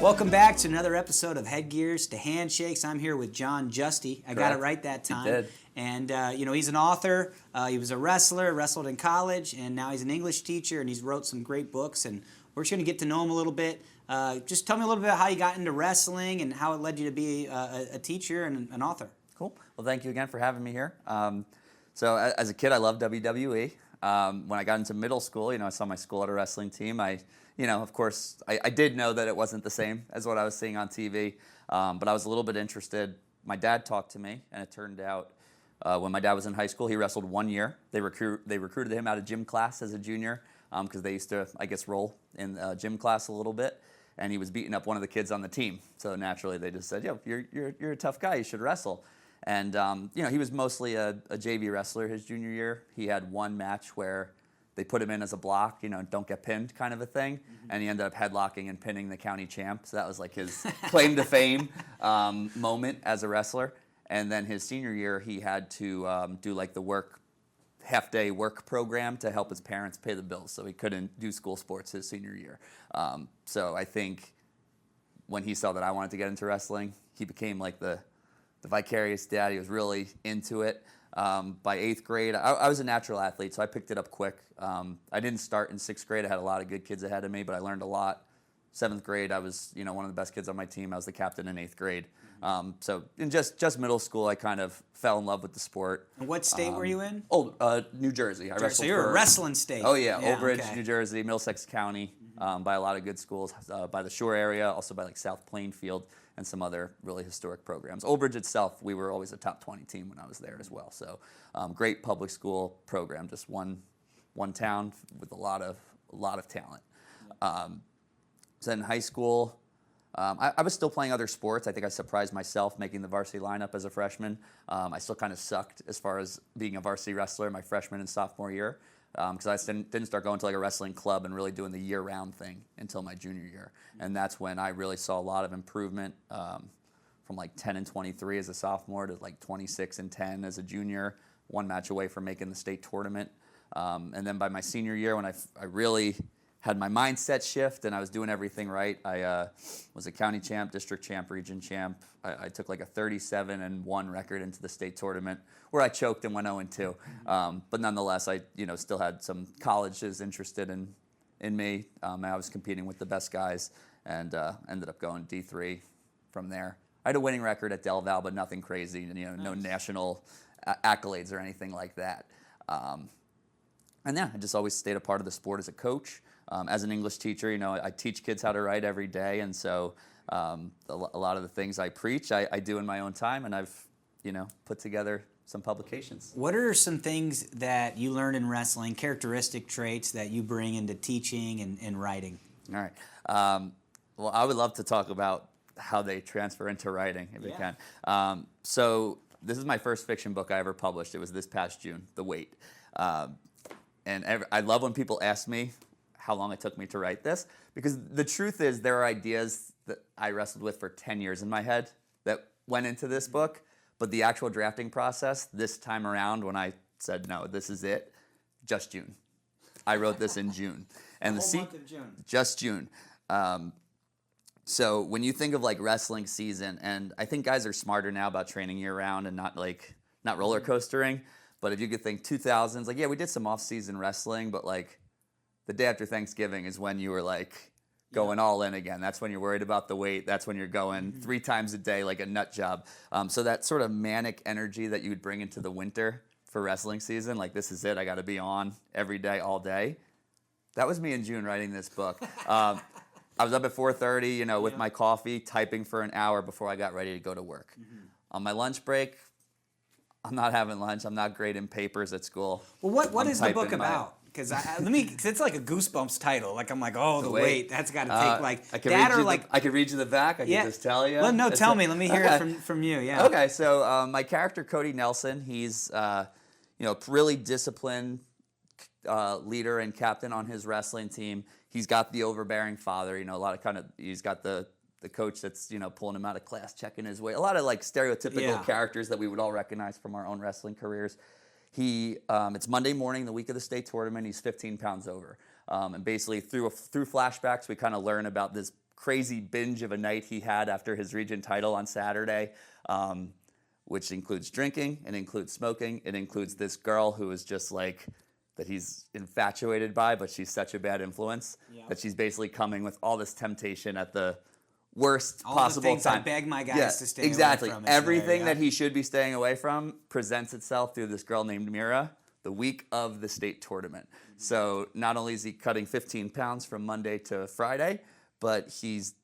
Welcome back to another episode of Headgears to Handshakes. I'm here with John Giusti. I got it right that time. You did. And, he's an author. He was a wrestler, wrestled in college, and now he's an English teacher, and he's wrote some great books. And we're just going to get to know him a little bit. Just tell me a little bit about how you got into wrestling and how it led you to be a teacher and an author. Cool. Well, thank you again for having me here. So as a kid, I loved WWE. When I got into middle school, I saw my school had a wrestling team. Of course, I did know that it wasn't the same as what I was seeing on TV, but I was a little bit interested. My dad talked to me, and it turned out when my dad was in high school, he wrestled 1 year. They recruited him out of gym class as a junior because they used to, I guess, roll in gym class a little bit, and he was beating up one of the kids on the team. So naturally, they just said, "Yo, you're a tough guy. You should wrestle." And he was mostly a JV wrestler his junior year. He had one match where they put him in as a block, don't get pinned kind of a thing. Mm-hmm. And he ended up headlocking and pinning the county champ. So that was like his claim to fame moment as a wrestler. And then his senior year, he had to do like the half-day work program to help his parents pay the bills. So he couldn't do school sports his senior year. So I think when he saw that I wanted to get into wrestling, he became like the vicarious dad. He was really into it. By 8th grade, I was a natural athlete, so I picked it up quick. I didn't start in 6th grade. I had a lot of good kids ahead of me, but I learned a lot. 7th grade, I was one of the best kids on my team. I was the captain in 8th grade. So in just middle school, I kind of fell in love with the sport. And what state were you in? New Jersey. So you're a wrestling state. Oh, yeah. Old Bridge, okay. New Jersey, Middlesex County, by a lot of good schools, by the Shore area, also by like South Plainfield, and some other really historic programs. Old Bridge itself, we were always a top 20 team when I was there as well. So great public school program, just one town with a lot of talent. So in high school, I was still playing other sports. I think I surprised myself making the varsity lineup as a freshman. I still kind of sucked as far as being a varsity wrestler my freshman and sophomore year. Because I didn't start going to like a wrestling club and really doing the year-round thing until my junior year. And that's when I really saw a lot of improvement from like 10-23 as a sophomore to like 26-10 as a junior, one match away from making the state tournament. And then by my senior year, when I really had my mindset shift and I was doing everything right, I was a county champ, district champ, region champ. I took like a 37-1 record into the state tournament where I choked and went 0-2. But nonetheless, I still had some colleges interested in me. I was competing with the best guys and ended up going D3 from there. I had a winning record at Del Val, but nothing crazy, no national accolades or anything like that. And yeah, I just always stayed a part of the sport as a coach. As an English teacher, I teach kids how to write every day, and so a lot of the things I preach, I do in my own time, and I've, put together some publications. What are some things that you learned in wrestling, characteristic traits that you bring into teaching and writing? All right. Well, I would love to talk about how they transfer into writing, if we can. So this is my first fiction book I ever published. It was this past June, The Wait. And I love when people ask me how long it took me to write this, because the truth is there are ideas that I wrestled with for 10 years in my head that went into this book, but the actual drafting process this time around when I said, no, this is it, just June. I wrote this in June. And the whole month of June. Just June. So when you think of like wrestling season, and I think guys are smarter now about training year round and not roller coastering, but if you could think 2000s, like, yeah, we did some off-season wrestling, but like the day after Thanksgiving is when you were like going all in again. That's when you're worried about the weight. That's when you're going 3 times a day like a nut job. So that sort of manic energy that you would bring into the winter for wrestling season, like this is it, I got to be on every day, all day. That was me in June writing this book. I was up at 4:30, with my coffee, typing for an hour before I got ready to go to work. On my lunch break, I'm not having lunch. I'm not grading papers at school. Well, what is the book about? Because it's like a Goosebumps title. Like I'm like, oh, the wait. That's got to take I could read you the back. I can just tell you. Well, no, tell me. Let me hear it from you. Yeah. Okay. So my character Cody Nelson, he's really disciplined, leader and captain on his wrestling team. He's got the overbearing father, a lot of he's got the coach that's, pulling him out of class, checking his weight. A lot of like stereotypical characters that we would all recognize from our own wrestling careers. It's Monday morning, the week of the state tournament. He's 15 pounds over. And basically through flashbacks, we kind of learn about this crazy binge of a night he had after his region title on Saturday, which includes drinking, it includes smoking, it includes this girl who is just like, that he's infatuated by, but she's such a bad influence that she's basically coming with all this temptation at the worst all possible the things time. I beg my guys to stay exactly. away from. Everything that he should be staying away from presents itself through this girl named Mira the week of the state tournament. So not only is he cutting 15 pounds from Monday to Friday, but he's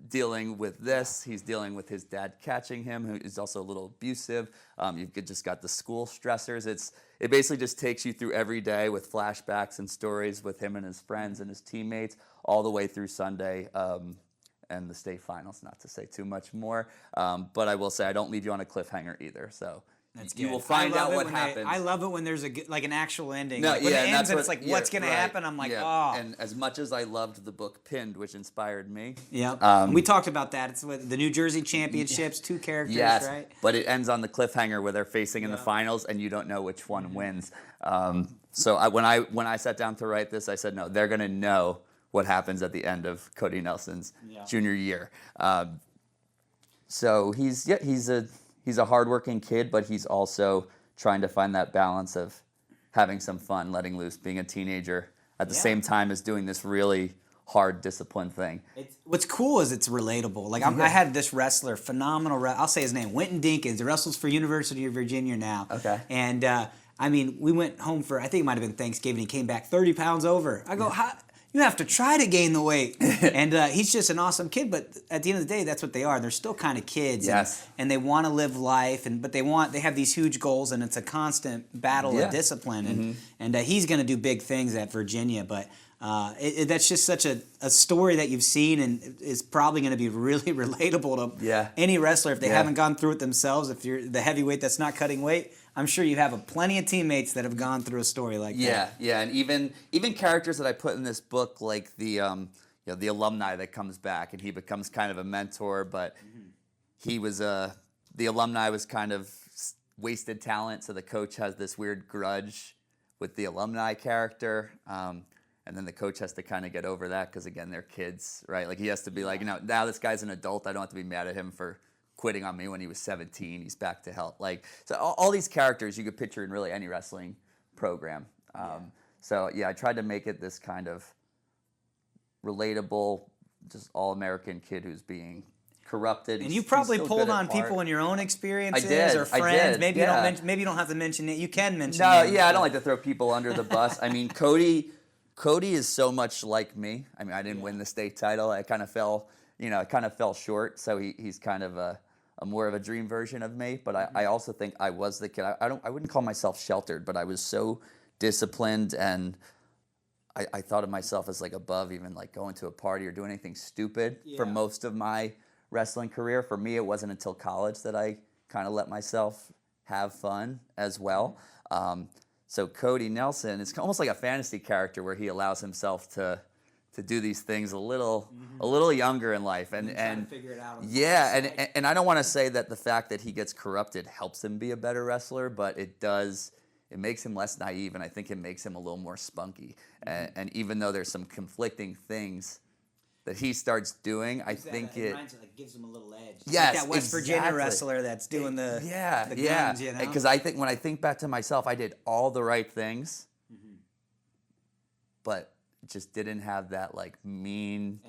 dealing with this. He's dealing with his dad catching him, who is also a little abusive. You've just got the school stressors. It basically just takes you through every day with flashbacks and stories with him and his friends and his teammates all the way through Sunday and the state finals, not to say too much more. But I will say I don't leave you on a cliffhanger either. So you will find out what happens. I love it when there's an actual ending. No, like when it and ends that's and it's like, what's going to happen? I'm like, oh. And as much as I loved the book Pinned, which inspired me. Yeah. We talked about that. It's with the New Jersey Championships, 2 characters, right? But it ends on the cliffhanger where they're facing in the finals, and you don't know which one wins. So when I sat down to write this, I said, no, they're going to know what happens at the end of Cody Nelson's junior year. So he's a hardworking kid, but he's also trying to find that balance of having some fun, letting loose, being a teenager at the same time as doing this really hard discipline thing. What's cool is it's relatable. Like I had this wrestler, phenomenal. I'll say his name, Wynton Dinkins. He wrestles for University of Virginia now. Okay. And we went home for, I think it might have been Thanksgiving. He came back 30 pounds over. I go, how? You have to try to gain the weight. And he's just an awesome kid, but at the end of the day, that's what they are. They're still kind of kids. Yes. And they want to live life, but they have these huge goals, and it's a constant battle of discipline. And he's going to do big things at Virginia, but that's just such a story that you've seen, and is probably going to be really relatable to any wrestler if they haven't gone through it themselves. If you're the heavyweight that's not cutting weight, I'm sure you have plenty of teammates that have gone through a story like that. Yeah, and even characters that I put in this book, like the alumni that comes back and he becomes kind of a mentor, but he was the alumni was kind of wasted talent, so the coach has this weird grudge with the alumni character, and then the coach has to kind of get over that because again they're kids, right? Like he has to be like, now this guy's an adult, I don't have to be mad at him for quitting on me when he was 17. He's back to health. Like, so all these characters you could picture in really any wrestling program. So I tried to make it this kind of relatable, just all-American kid who's being corrupted. And you probably pulled on people in your own experiences or friends. Maybe you don't have to mention it. You can mention it. I don't like to throw people under the bus. I mean, Cody is so much like me. I mean, I didn't win the state title. I kind of fell short. So he's kind of a more of a dream version of me, but I also think I was the kid. I wouldn't call myself sheltered, but I was so disciplined, and I thought of myself as like above even like going to a party or doing anything stupid for most of my wrestling career. For me, it wasn't until college that I kind of let myself have fun as well. So Cody Nelson, it's almost like a fantasy character where he allows himself to do these things a little younger in life, and figure it out. And I don't want to say that the fact that he gets corrupted helps him be a better wrestler, but it makes him less naive, and I think it makes him a little more spunky. And even though there's some conflicting things that he starts doing, I think it gives him a little edge. Yes, like that West Virginia wrestler that's doing the guns, you know? Because I think when I think back to myself, I did all the right things, but just didn't have that like mean,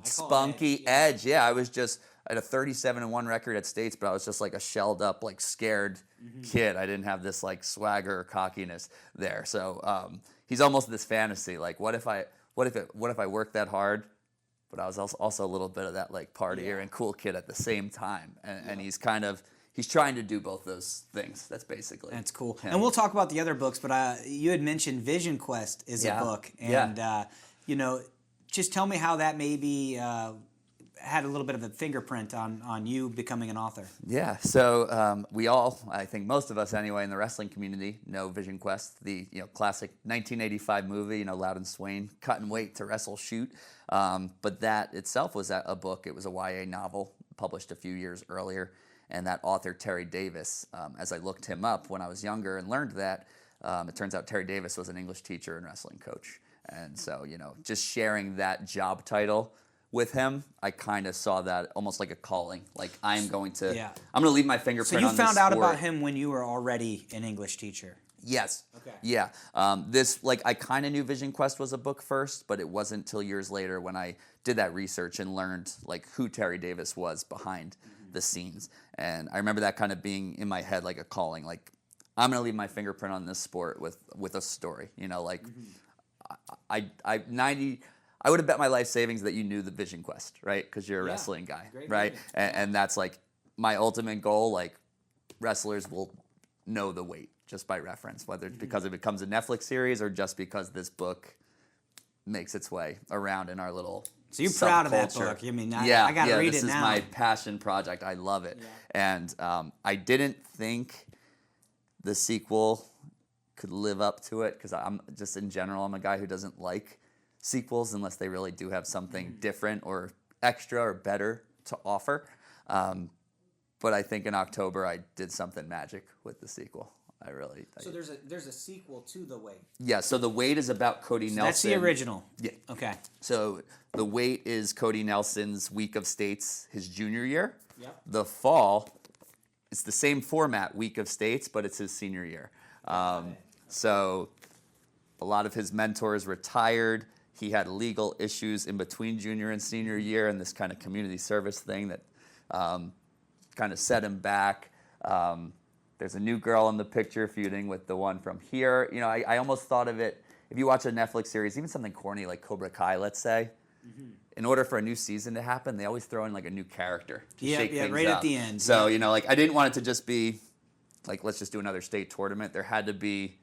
spunky edge. Yeah, I was just at a 37-1 record at states, but I was just like a shelled up, like scared kid. I didn't have this like swagger or cockiness there. So he's almost this fantasy. Like, what if I worked that hard, but I was also a little bit of that like partier and cool kid at the same time. And he's trying to do both those things. That's basically. That's cool. And we'll talk about the other books, but you had mentioned Vision Quest is a book. And, just tell me how that maybe, had a little bit of a fingerprint on you becoming an author? Yeah, so we all, I think most of us anyway, in the wrestling community know Vision Quest, the classic 1985 movie, Loudon Swain cutting weight to wrestle shoot. But that itself was a book. It was a YA novel published a few years earlier. And that author, Terry Davis, as I looked him up when I was younger and learned that, it turns out Terry Davis was an English teacher and wrestling coach. And so, just sharing that job title with him, I kind of saw that almost like a calling. Like I'm going to leave my fingerprint on this sport. So you found out about him when you were already an English teacher? Yes. Okay. Yeah. I kind of knew Vision Quest was a book first, but it wasn't till years later when I did that research and learned who Terry Davis was behind the scenes. And I remember that kind of being in my head like a calling. Like I'm going to leave my fingerprint on this sport with a story. I would have bet my life savings that you knew the Vision Quest, right? Because you're a wrestling guy, right? And that's my ultimate goal. Wrestlers will know the weight just by reference, whether it's because it becomes a Netflix series or just because this book makes its way around in our little So you're proud of that book. I mean, I got to read it now. This is my passion project. I love it. Yeah. And I didn't think the sequel could live up to it because I'm just, in general, I'm a guy who doesn't like sequels unless they really do have something different or extra or better to offer. But I think in October I did something magic with the sequel. So there's a sequel to The Wait. Yeah, so The Wait is about Cody Nelson. That's the original. Yeah. Okay. So The Wait is Cody Nelson's Week of States, his junior year. Yep. The Fall, it's the same format, Week of States, but it's his senior year. So a lot of his mentors retired. He had legal issues in between junior and senior year and this kind of community service thing that kind of set him back. There's a new girl in the picture feuding with the one from here. I almost thought of it, if you watch a Netflix series, even something corny like Cobra Kai, let's say, in order for a new season to happen, they always throw in a new character to shake things right up. At the end. So, I didn't want it to just be let's just do another state tournament. There had to be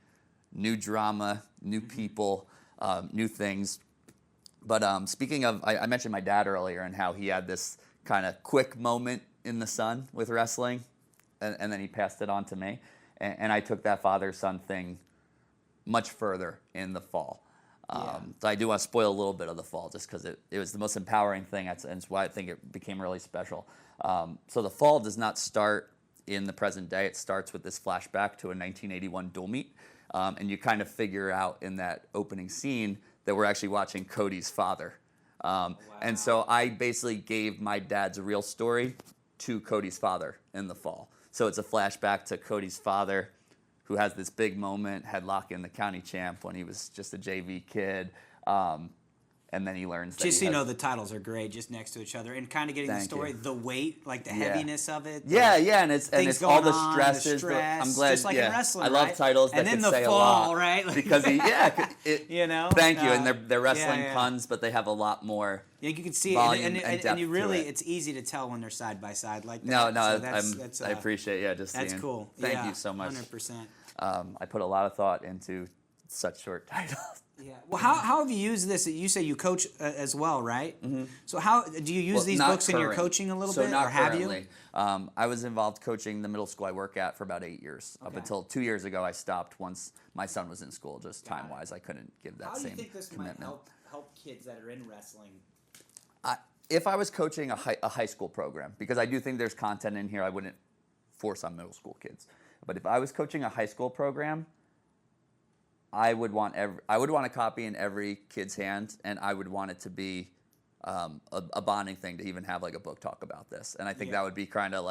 new drama, new people, new things. But speaking of, I mentioned my dad earlier and how he had this kind of quick moment in the sun with wrestling, and then he passed it on to me. And I took that father-son thing much further in the fall. So I do want to spoil a little bit of the fall just because it was the most empowering thing, and it's why I think it became really special. So the fall does not start in the present day. It starts with this flashback to a 1981 dual meet. And you kind of figure out in that opening scene that we're actually watching Cody's father. And so I basically gave my dad's real story to Cody's father in the fall. So it's a flashback to Cody's father, who has this big moment, headlocking the county champ when he was just a JV kid. And then he learns that just the titles are great, just next to each other, and kind of getting the story, the weight, the heaviness of it. And it's all the stresses. Stress, I'm glad. Just like in wrestling, I love titles that can say a lot. Right? Because Thank you, and they're wrestling puns, but they have a lot more. Yeah, you can see volume it, and you really, it's easy to tell when they're side by side like that. No, I appreciate just that's seeing. Cool. Thank you so much. 100%. I put a lot of thought into such short titles. Yeah. Well, how have you used this? You say you coach as well, right? Mm-hmm. So how do you use these books in your coaching a little bit, not or have currently. You? I was involved coaching the middle school I work at for about 8 years. Up until 2 years ago, I stopped once my son was in school. Just time-wise, I couldn't give that same commitment. How do you think this might help kids that are in wrestling? If I was coaching a high school program, because I do think there's content in here I wouldn't force on middle school kids. But if I was coaching a high school program, I would want a copy in every kid's hand, and I would want it to be a bonding thing to even have a book talk about this. And I think that would be kind of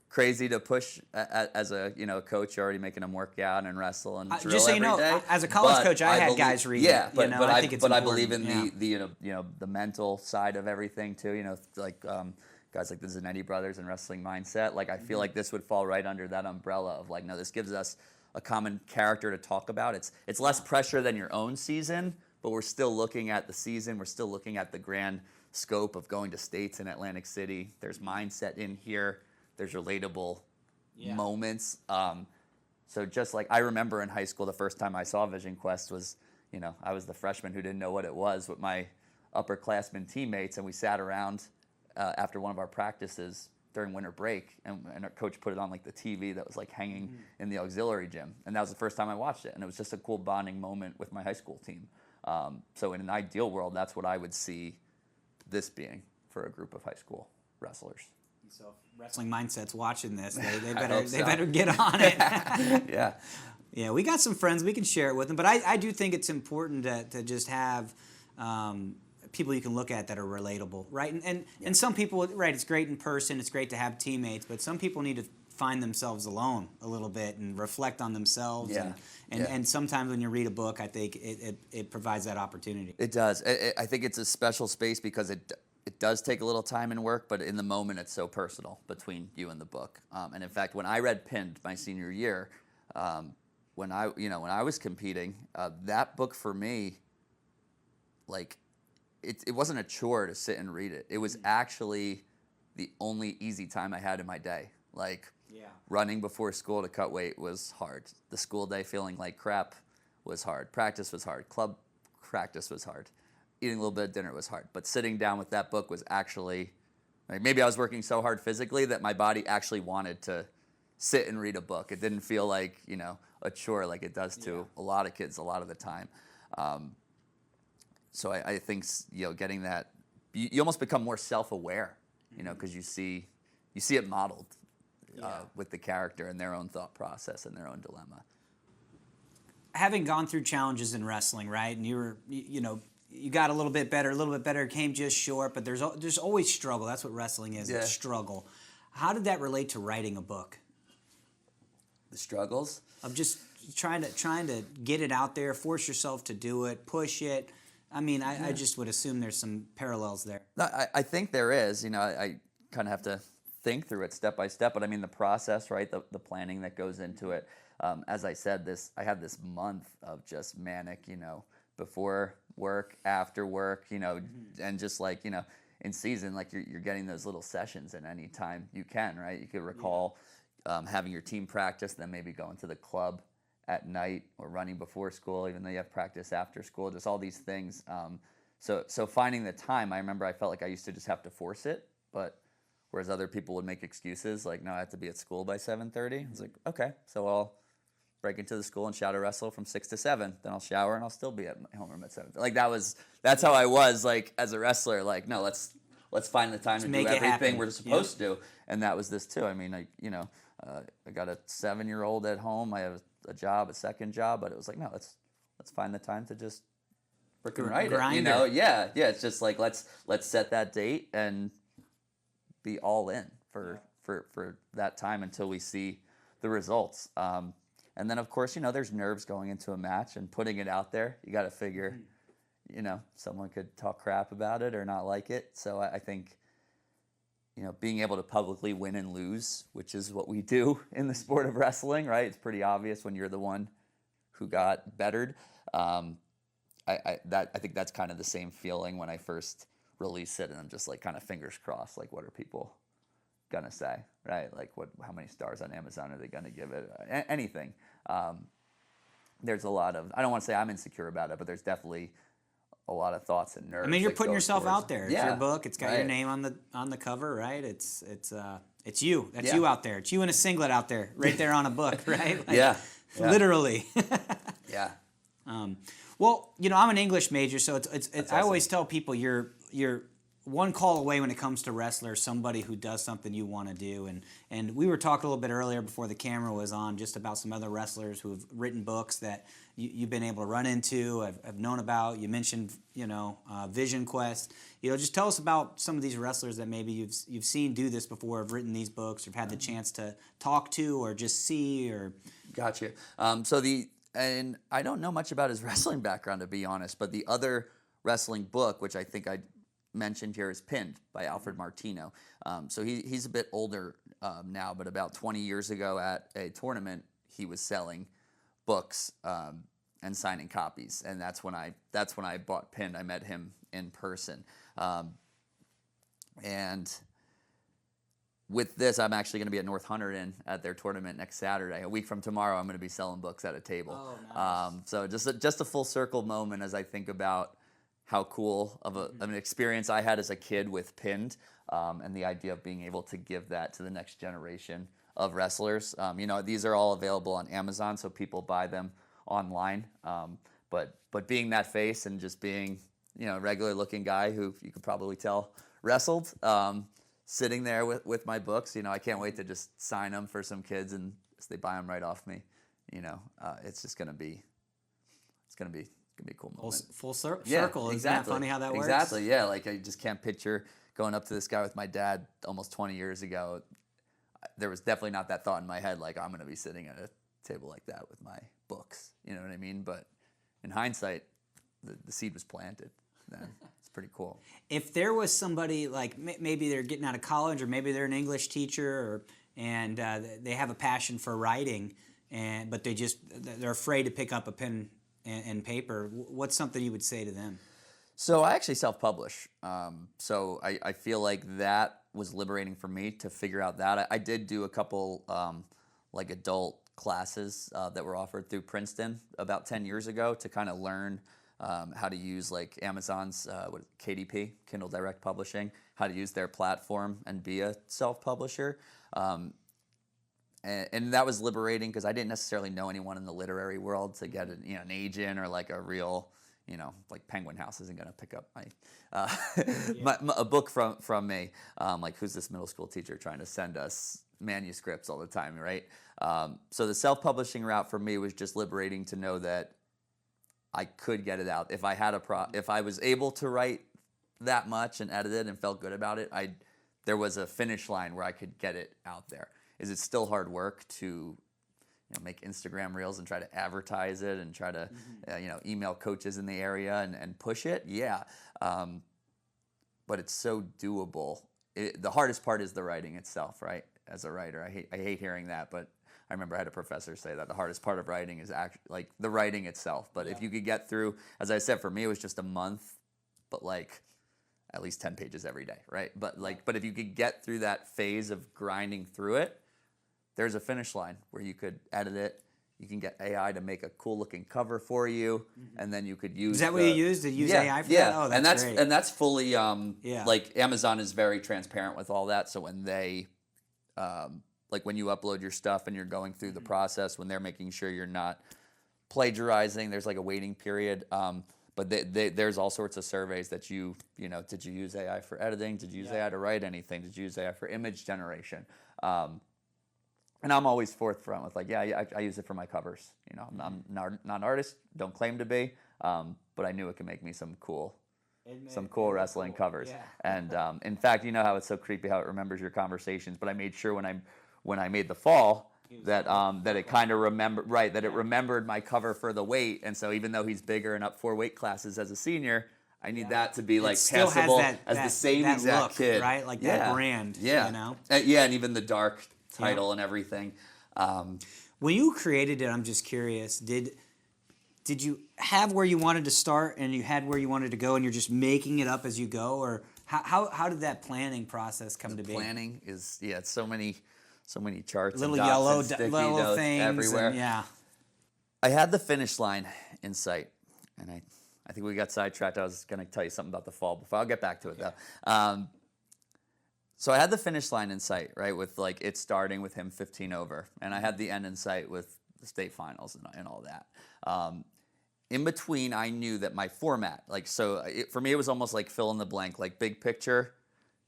crazy to push as a coach. You're already making them work out and wrestle and drill just so you know, day. As a college coach, I had guys read. Yeah, but I think it's important. I believe in the mental side of everything too. Guys like the Zanetti brothers and Wrestling Mindset. I feel like this would fall right under that umbrella of no, this gives us a common character to talk about. It's less pressure than your own season, but we're still looking at the season. We're still looking at the grand scope of going to states in Atlantic City. There's mindset in here. There's relatable moments. So just I remember in high school, the first time I saw Vision Quest was, I was the freshman who didn't know what it was with my upperclassmen teammates, and we sat around after one of our practices during winter break, and our coach put it on like the TV that was like hanging in the auxiliary gym, and that was the first time I watched it, and it was just a cool bonding moment with my high school team. So in an ideal world, that's what I would see this being for a group of high school wrestlers. So if wrestling Mindset's watching this, they they better get on it. Yeah. Yeah, we got some friends. We can share it with them. But I do think it's important to just have people you can look at that are relatable, right? And some people, right, it's great in person. It's great to have teammates. But some people need to find themselves alone a little bit and reflect on themselves. Yeah. And sometimes when you read a book, I think it provides that opportunity. It does. I think it's a special space because it does take a little time and work, but in the moment it's so personal between you and the book. And in fact, when I read Pinned my senior year, when I was competing, that book for me, like, it wasn't a chore to sit and read it. It was actually the only easy time I had in my day. Like, running before school to cut weight was hard. The school day feeling like crap was hard. Practice was hard. Club practice was hard. Eating a little bit of dinner was hard. But sitting down with that book was actually, like, maybe I was working so hard physically that my body actually wanted to sit and read a book. It didn't feel like, a chore like it does to a lot of kids a lot of the time. So I think, getting that, you almost become more self-aware, because you see it modeled with the character and their own thought process and their own dilemma. Having gone through challenges in wrestling, right, and you got a little bit better, came just short, but there's always struggle. That's what wrestling is, it's struggle. How did that relate to writing a book? The struggles? Of just trying to get it out there, force yourself to do it, push it. I mean, I just would assume there's some parallels there. No, I think there is. I kind of have to think through it step by step, but I mean the process, right? The planning that goes into it. As I said, I had this month of just manic, before work, after work, and just like, in season, like you're getting those little sessions at any time you can, right? You could recall having your team practice, then maybe going to the club at night or running before school, even though you have practice after school, just all these things. So finding the time, I remember I felt like I used to just have to force it, but whereas other people would make excuses like, no, I have to be at school by 7:30. I was like, okay, so I'll break into the school and shadow wrestle from 6 to 7. Then I'll shower and I'll still be at my homeroom at 7. Like that's how I was like as a wrestler. Like, no, let's find the time to do everything we're supposed to do. And that was this too. I mean, I got a 7-year-old at home. I have a job, a second job, but it was like, no, let's find the time to just freaking write it. Yeah. It's just like let's set that date and be all in for that time until we see the results. And then of course, there's nerves going into a match and putting it out there. You got to figure, someone could talk crap about it or not like it. So I think, being able to publicly win and lose, which is what we do in the sport of wrestling, right? It's pretty obvious when you're the one who got bettered. I think that's kind of the same feeling when I first release it, and I'm just like kind of fingers crossed, like what are people gonna say, right? Like how many stars on Amazon are they gonna give it? Anything. There's a lot of, I don't want to say I'm insecure about it, but there's definitely a lot of thoughts and nerves. I mean, you're putting yourself out there. It's your book. It's got right. your name on the cover, right? It's you. That's you out there. It's you in a singlet out there, right there on a book, right? Like, literally. Yeah. Well, I'm an English major, so it's I always tell people you're one call away when it comes to wrestlers, somebody who does something you want to do. And we were talking a little bit earlier before the camera was on just about some other wrestlers who have written books that you've been able to run into, have known about. You mentioned, Vision Quest. Just tell us about some of these wrestlers that maybe you've seen do this before, have written these books, or have had the chance to talk to or just see. Or Gotcha. And I don't know much about his wrestling background, to be honest, but the other wrestling book, which I think I mentioned here, is Pinned by Alfred Martino. So he's a bit older now, but about 20 years ago at a tournament, he was selling books and signing copies, and that's when I bought Pinned. I met him in person, and with this, I'm actually going to be at North Hunterdon at their tournament next Saturday. A week from tomorrow, I'm going to be selling books at a table. Oh, nice. So just a full circle moment as I think about how cool of an experience I had as a kid with pinned, and the idea of being able to give that to the next generation of wrestlers. These are all available on Amazon, so people buy them online. But being that face and just being, a regular looking guy who you could probably tell wrestled, sitting there with my books, I can't wait to just sign them for some kids and they buy them right off me. It's just gonna be a cool moment. Full circle. Yeah, Isn't exactly. that funny how that works? Exactly. Yeah. Like I just can't picture going up to this guy with my dad almost 20 years ago. There was definitely not that thought in my head, like I'm going to be sitting at a table like that with my books. You know what I mean? But in hindsight, the seed was planted. Then it's pretty cool. If there was somebody like maybe they're getting out of college, or maybe they're an English teacher, and they have a passion for writing, but they're afraid to pick up a pen and paper, what's something you would say to them? So I actually self-publish. So I feel like that was liberating for me to figure out that. I did do a couple like adult classes that were offered through Princeton about 10 years ago to kind of learn how to use like Amazon's KDP, Kindle Direct Publishing, how to use their platform and be a self-publisher. And that was liberating because I didn't necessarily know anyone in the literary world to get an agent or like a real, like Penguin House isn't going to pick up a book from me. Like who's this middle school teacher trying to send us manuscripts all the time, right? So the self-publishing route for me was just liberating to know that I could get it out. If I had if I was able to write that much and edit it and felt good about it, there was a finish line where I could get it out there. Is it still hard work to make Instagram reels and try to advertise it and try to email coaches in the area and push it? Yeah. But it's so doable. The hardest part is the writing itself, right? As a writer, I hate hearing that, but I remember I had a professor say that the hardest part of writing is actually like the writing itself. But if you could get through, as I said, for me it was just a month, but like at least 10 pages every day, right? But if you could get through that phase of grinding through it, there's a finish line where you could edit it. You can get AI to make a cool looking cover for you, and then you could use. Is that what you use to use AI for that? Oh, that's great. And that's fully like Amazon is very transparent with all that. So when they like when you upload your stuff and you're going through the process, when they're making sure you're not plagiarizing, there's like a waiting period. But there's all sorts of surveys that did you use AI for editing? Did you use AI to write anything? Did you use AI for image generation? And I'm always forthfront with like, I use it for my covers. I'm not an artist, don't claim to be, but I knew it could make me some cool wrestling covers. Yeah. And in fact, how it's so creepy how it remembers your conversations. But I made sure when I made the fall that it kind of remembered my cover for the weight. And so even though he's bigger and up 4 weight classes as a senior, I need that to be like passable as the same exact look, kid, right? Like that brand. Yeah, and even the dark title and everything. When you created it, I'm just curious. Did you have where you wanted to start and you had where you wanted to go, and you're just making it up as you go, or how did that planning process come to be? Planning is it's so many charts, little and dots yellow, and sticky yellow notes things everywhere. And, I had the finish line in sight, and I think we got sidetracked. I was going to tell you something about the fall before. I'll get back to it though. So I had the finish line in sight, right, with like it starting with him 15 over, and I had the end in sight with the state finals and all that. In between, I knew that my format, for me, it was almost like fill in the blank, like big picture.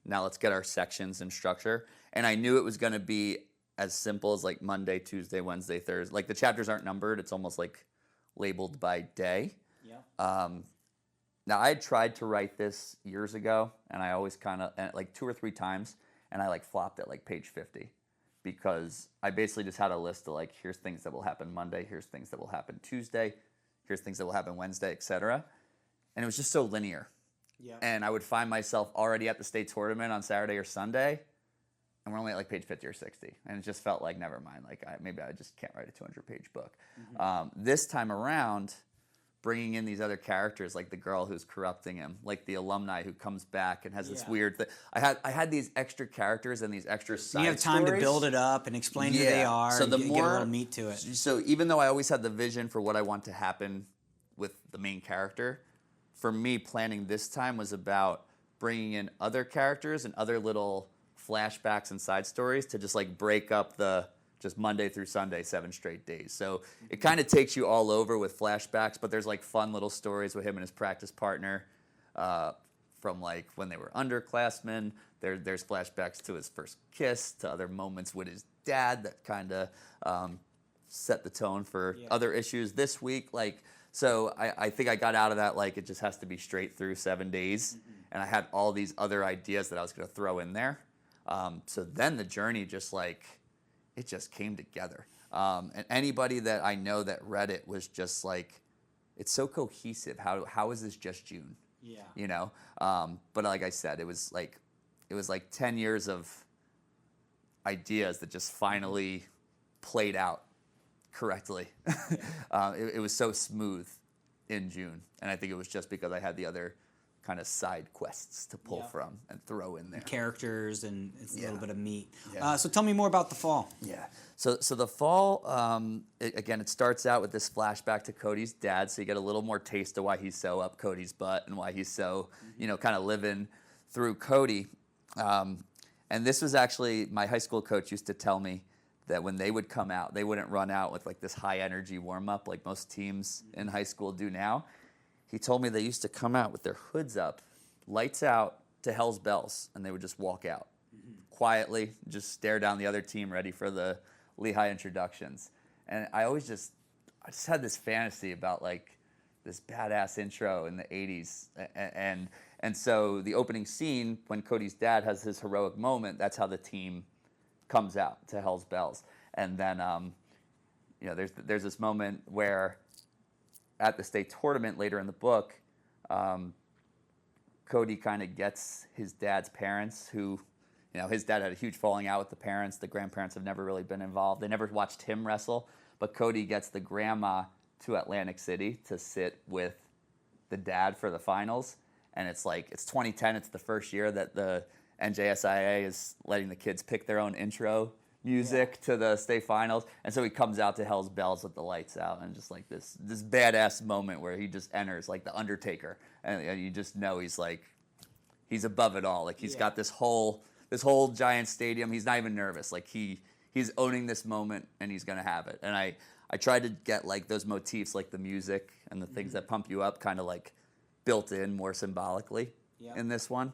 Now let's get our sections and structure, and I knew it was going to be as simple as like Monday, Tuesday, Wednesday, Thursday. Like the chapters aren't numbered; it's almost like labeled by day. Yeah. Now, I had tried to write this years ago, and I always kind of, like 2 or 3 times, and I like flopped at like page 50 because I basically just had a list of like, here's things that will happen Monday, here's things that will happen Tuesday, here's things that will happen Wednesday, etc. And it was just so linear. Yeah. And I would find myself already at the state tournament on Saturday or Sunday, and we're only at like page 50 or 60. And it just felt like, never mind, like maybe I just can't write a 200-page book. This time around, bringing in these other characters, like the girl who's corrupting him, like the alumni who comes back and has this weird thing. I had these extra characters and these extra side You have time stories to build it up and explain who they are, so and get a little meat to it. So even though I always had the vision for what I want to happen with the main character, for me, planning this time was about bringing in other characters and other little flashbacks and side stories to just like break up the just Monday through Sunday, 7 straight days. So it kind of takes you all over with flashbacks, but there's like fun little stories with him and his practice partner from like when they were underclassmen. There's flashbacks to his first kiss, to other moments with his dad that kind of set the tone for other issues this week. Like, so I think I got out of that like it just has to be straight through 7 days, and I had all these other ideas that I was going to throw in there. So then the journey just like, it just came together. And anybody that I know that read it was just like, it's so cohesive. How is this just June? Yeah. You know? But like I said, it was like 10 years of ideas that just finally played out correctly. It was so smooth in June. And I think it was just because I had the other kind of side quests to pull from and throw in there. Characters and it's a little bit of meat. Yeah. So tell me more about the fall. Yeah. So the fall, again, it starts out with this flashback to Cody's dad. So you get a little more taste of why he's so up Cody's butt and why he's so, kind of living through Cody. And this was actually, my high school coach used to tell me that when they would come out, they wouldn't run out with like this high energy warm up like most teams in high school do now. He told me they used to come out with their hoods up, lights out to Hell's Bells, and they would just walk out quietly, just stare down the other team ready for the Lehigh introductions. And I just had this fantasy about like this badass intro in the 80s. And so the opening scene, when Cody's dad has his heroic moment, that's how the team comes out to Hell's Bells. And then, there's this moment where at the state tournament later in the book, Cody kind of gets his dad's parents who, his dad had a huge falling out with the parents. The grandparents have never really been involved. They never watched him wrestle, but Cody gets the grandma to Atlantic City to sit with the dad for the finals. And it's 2010. It's the first year that the NJSIA is letting the kids pick their own intro music to the state finals. And so he comes out to Hell's Bells with the lights out and just like this badass moment where he just enters like the Undertaker. And you just know he's he's above it all. Like he's got this whole giant stadium. He's not even nervous. Like he's owning this moment and he's going to have it. And I tried to get like those motifs, like the music and the things that pump you up kind of like built in more symbolically in this one.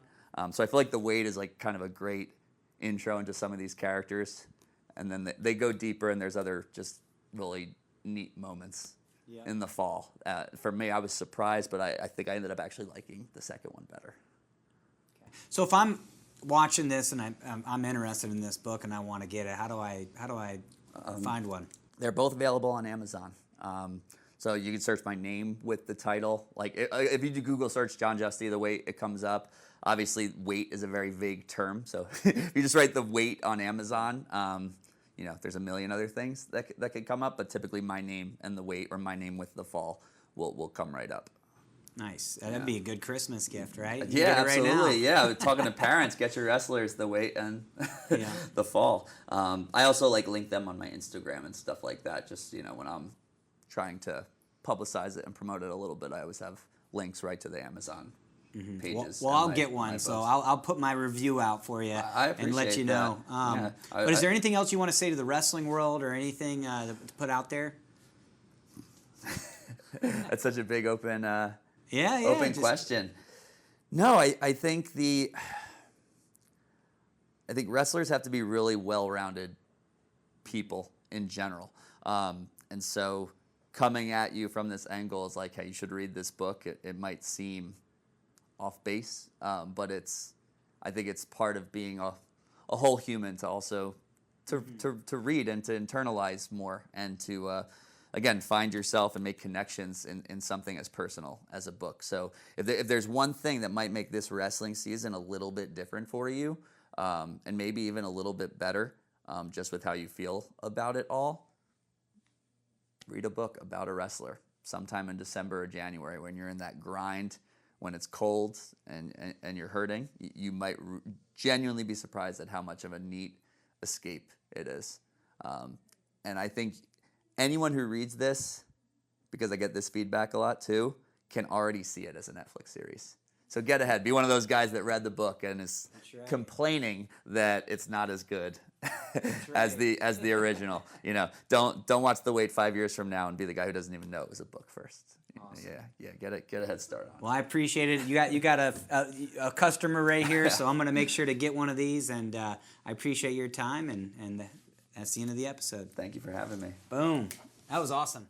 So I feel like the weight is like kind of a great intro into some of these characters. And then they go deeper, and there's other just really neat moments in the fall. For me, I was surprised, but I think I ended up actually liking the second one better. Okay. So if I'm watching this and I'm interested in this book and I want to get it, how do I find one? They're both available on Amazon. So you can search my name with the title. Like if you do Google search John Giusti, the weight, it comes up. Obviously, weight is a very vague term. So if you just write the weight on Amazon, there's a million other things that could come up. But typically my name and the weight, or my name with the fall, will come right up. Nice. That'd be a good Christmas gift, right? Yeah, absolutely. Yeah, talking to parents, get your wrestlers the weight and the fall. I also link them on my Instagram and stuff like that. Just when I'm trying to publicize it and promote it a little bit, I always have links right to the Amazon pages. Well, I'll get one, so I'll put my review out for you and let you know. But is there anything else you want to say to the wrestling world, or anything to put out there? That's such a big open question. No, I think wrestlers have to be really well-rounded people in general, and so coming at you from this angle is like, hey, you should read this book. It might seem off base, but I think it's part of being a whole human to also to read and to internalize more and to again find yourself and make connections in something as personal as a book. So if there's one thing that might make this wrestling season a little bit different for you, and maybe even a little bit better, just with how you feel about it all, read a book about a wrestler sometime in December or January when you're in that grind, when it's cold and you're hurting. You might genuinely be surprised at how much of a neat escape it is. And I think anyone who reads this, because I get this feedback a lot too, can already see it as a Netflix series. So get ahead. Be one of those guys that read the book and is complaining that it's not as good as the original. You know, don't watch The Wait 5 years from now and be the guy who doesn't even know it was a book first. Awesome. Yeah. Get a head start on it. Well, I appreciate it. You got a customer right here, so I'm going to make sure to get one of these. And I appreciate your time. And that's the end of the episode. Thank you for having me. Boom. That was awesome.